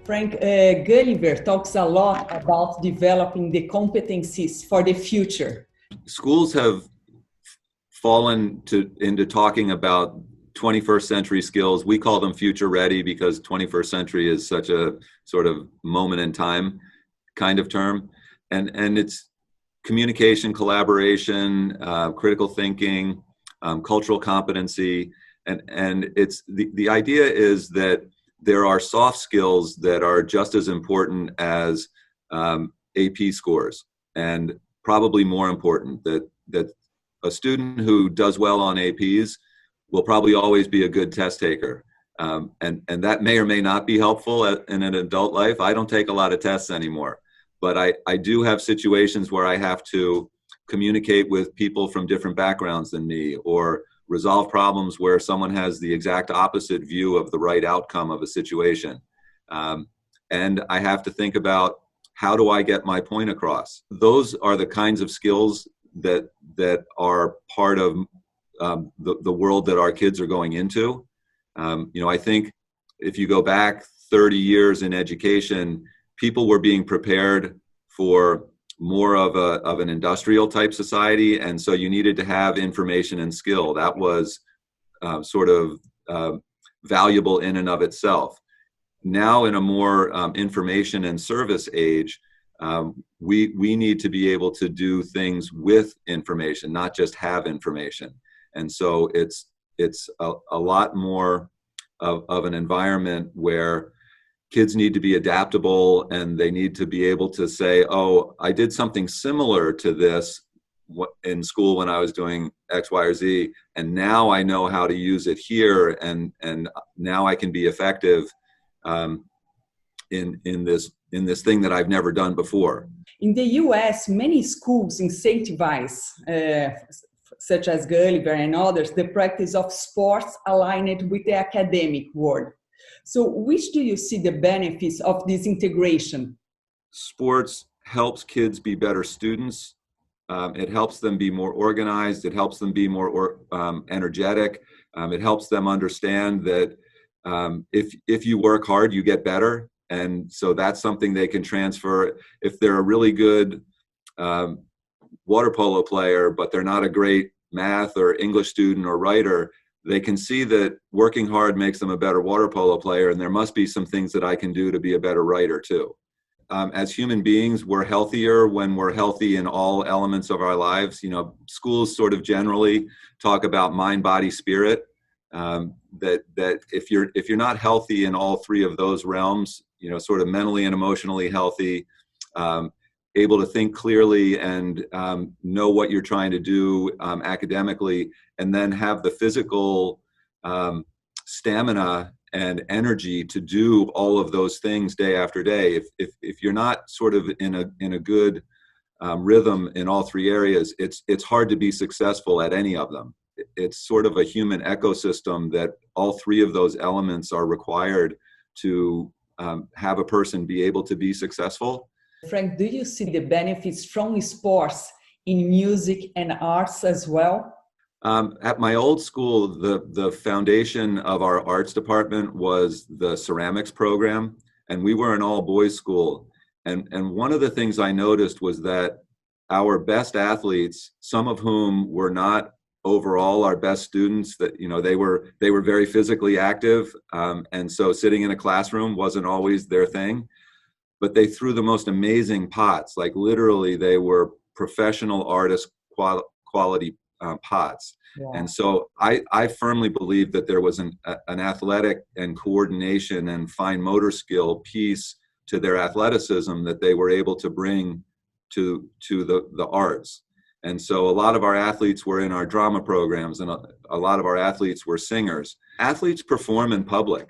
Frank, Gulliver talks a lot about developing the competencies for the future. Schools have fallen into talking about 21st century skills. We call them future ready because 21st century is such a sort of moment in time kind of term. And it's communication, collaboration, critical thinking, cultural competency. And it's the idea is that there are soft skills that are just as important as AP scores, and probably more important, that a student who does well on APs will probably always be a good test taker. And that may or may not be helpful in an adult life. I don't take a lot of tests anymore, but I do have situations where I have to communicate with people from different backgrounds than me, or resolve problems where someone has the exact opposite view of the right outcome of a situation. And I have to think about, how do I get my point across? Those are the kinds of skills that are part of the world that our kids are going into. I think if you go back 30 years in education, people were being prepared for more of an industrial type society, and so you needed to have information and skill. That was sort of valuable in and of itself. Now, in a more information and service age, we need to be able to do things with information, not just have information. And so it's a lot more of an environment where kids need to be adaptable, and they need to be able to say, oh, I did something similar to this in school when I was doing X, Y, or Z, and now I know how to use it here, and now I can be effective in this thing that I've never done before. In the US, many schools incentivize, such as Gulliver and others, the practice of sports aligned with the academic world. So which do you see the benefits of this integration? Sports helps kids be better students. It helps them be more organized. It helps them be more energetic. It helps them understand that if you work hard, you get better. And so that's something they can transfer. If they're a really good water polo player, but they're not a great math or English student or writer, they can see that working hard makes them a better water polo player, and there must be some things that I can do to be a better writer too. As human beings, we're healthier when we're healthy in all elements of our lives. Schools sort of generally talk about mind, body, spirit. That if you're not healthy in all three of those realms, sort of mentally and emotionally healthy, able to think clearly and know what you're trying to do academically, and then have the physical stamina and energy to do all of those things day after day. If you're not sort of in a good rhythm in all three areas, it's hard to be successful at any of them. It's sort of a human ecosystem that all three of those elements are required to have a person be able to be successful. Frank, do you see the benefits from sports in music and arts as well? At my old school, the foundation of our arts department was the ceramics program, and we were an all-boys school. And one of the things I noticed was that our best athletes, some of whom were not overall our best students, that they were very physically active, and so sitting in a classroom wasn't always their thing. But they threw the most amazing pots. Like literally, they were professional artist quality pots. Yeah. And so I firmly believe that there was an athletic and coordination and fine motor skill piece to their athleticism that they were able to bring to the arts. And so a lot of our athletes were in our drama programs, and a lot of our athletes were singers. Athletes perform in public.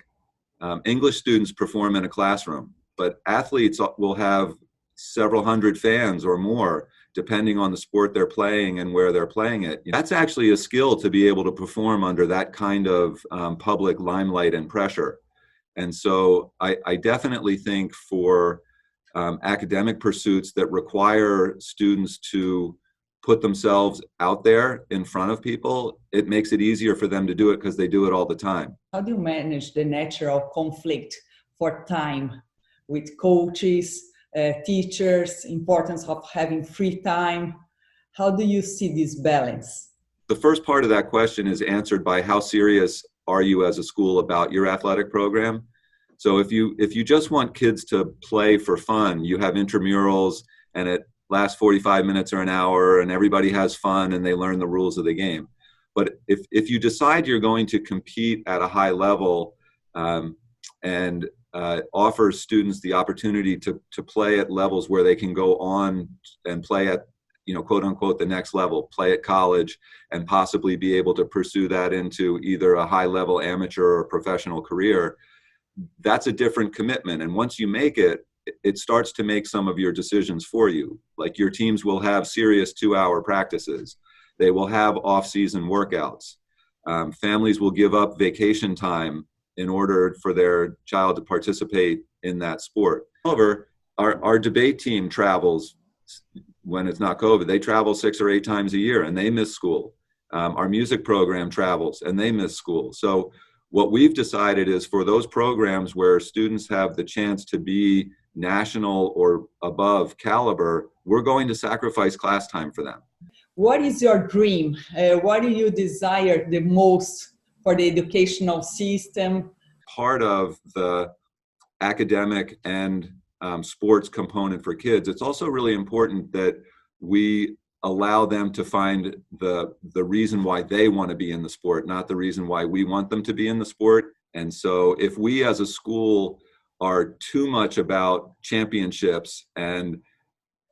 English students perform in a classroom, but athletes will have several hundred fans or more, depending on the sport they're playing and where they're playing it. That's actually a skill, to be able to perform under that kind of public limelight and pressure. And so I definitely think for academic pursuits that require students to put themselves out there in front of people, it makes it easier for them to do it because they do it all the time. How do you manage the natural conflict for time with coaches, teachers, importance of having free time? How do you see this balance? The first part of that question is answered by how serious are you as a school about your athletic program? So if you just want kids to play for fun, you have intramurals and it lasts 45 minutes or an hour and everybody has fun and they learn the rules of the game. But if you decide you're going to compete at a high level and offer students the opportunity to play at levels where they can go on and play at, quote unquote, the next level, play at college and possibly be able to pursue that into either a high level amateur or professional career, that's a different commitment. And once you make it, it starts to make some of your decisions for you. Like your teams will have serious 2-hour practices. They will have off-season workouts. Families will give up vacation time in order for their child to participate in that sport. However, our debate team travels when it's not COVID. They travel 6 or 8 times a year and they miss school. Our music program travels and they miss school. So what we've decided is for those programs where students have the chance to be national or above caliber, we're going to sacrifice class time for them. What is your dream? What do you desire the most for the educational system? Part of the academic and sports component for kids, it's also really important that we allow them to find the reason why they want to be in the sport, not the reason why we want them to be in the sport. And so if we as a school are too much about championships and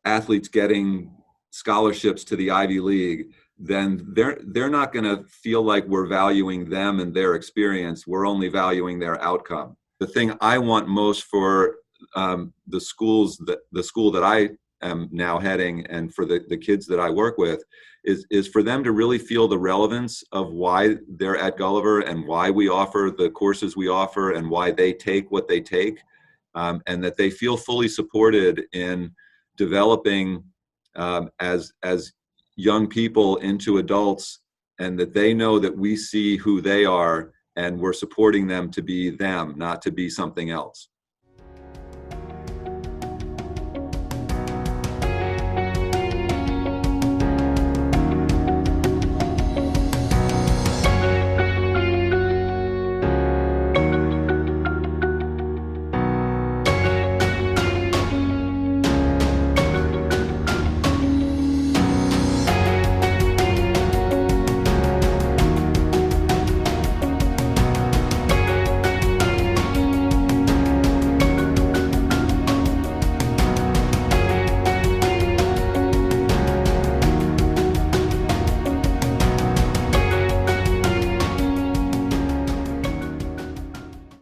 athletes getting scholarships to the Ivy League, then they're not going to feel like we're valuing them and their experience. We're only valuing their outcome. The thing I want most for the school that I am now heading and for the kids that I work with is for them to really feel the relevance of why they're at Gulliver and why we offer the courses we offer and why they take what they take, and that they feel fully supported in developing as young people into adults, and that they know that we see who they are and we're supporting them to be them, not to be something else.